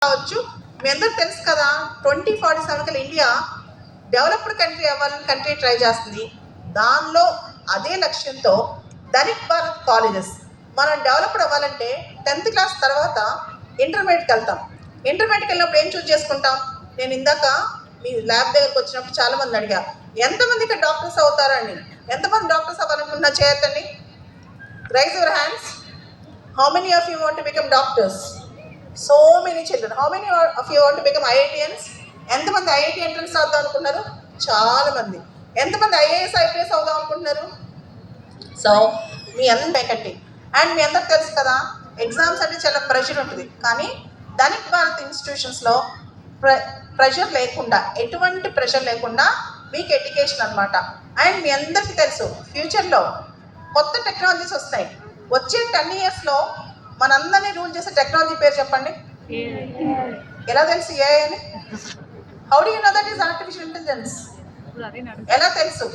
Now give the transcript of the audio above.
కావచ్చు. మీ అందరికి తెలుసు కదా, 2047 ఇండియా డెవలప్డ్ కంట్రీ అవ్వాలని కంట్రీ ట్రై చేస్తుంది. దానిలో అదే లక్ష్యంతో ధనిక్ భారత్ కాలేజెస్ మనం డెవలప్డ్ అవ్వాలంటే 10th క్లాస్ తర్వాత ఇంటర్మీడియట్కి వెళ్తాం. ఇంటర్మీడియట్కి వెళ్ళినప్పుడు ఏం చూస్ చేసుకుంటాం? నేను ఇందాక మీ ల్యాబ్ దగ్గరకు వచ్చినప్పుడు చాలామంది అడిగా, ఎంతమంది ఇక్కడ డాక్టర్స్ అవుతారని. ఎంతమంది డాక్టర్స్ అవ్వాలనుకుంటున్నా చేయొద్దండి. Rise your hands. How many of you want to become doctors? So many children. How many of you want to become IITians? ఎంతమంది ఐఐటి ఎంట్రన్స్ అవుదాం అనుకుంటున్నారు? చాలా మంది. ఎంతమంది ఐఏఎస్ ఐపీఎస్ అవుదాం అనుకుంటున్నారు? సో మీ అందరూ కట్టి. అండ్ మీ అందరికి తెలుసు కదా, ఎగ్జామ్స్ అంటే చాలా ప్రెషర్ ఉంటుంది. కానీ ధనిక్ భారత్ ఇన్స్టిట్యూషన్స్లో ప్రెషర్ లేకుండా, ఎటువంటి ప్రెషర్ లేకుండా మీకు ఎడ్యుకేషన్ అనమాట. అండ్ మీ అందరికీ తెలుసు, ఫ్యూచర్లో కొత్త టెక్నాలజీస్ వస్తాయి. వచ్చే 10 yearsలో మనందరినీ రూల్ చేసే టెక్నాలజీ పేరు చెప్పండి. ఎలా తెలుసు ఏఐ అని? How do you know that is artificial intelligence? ఎలా తెలుసు?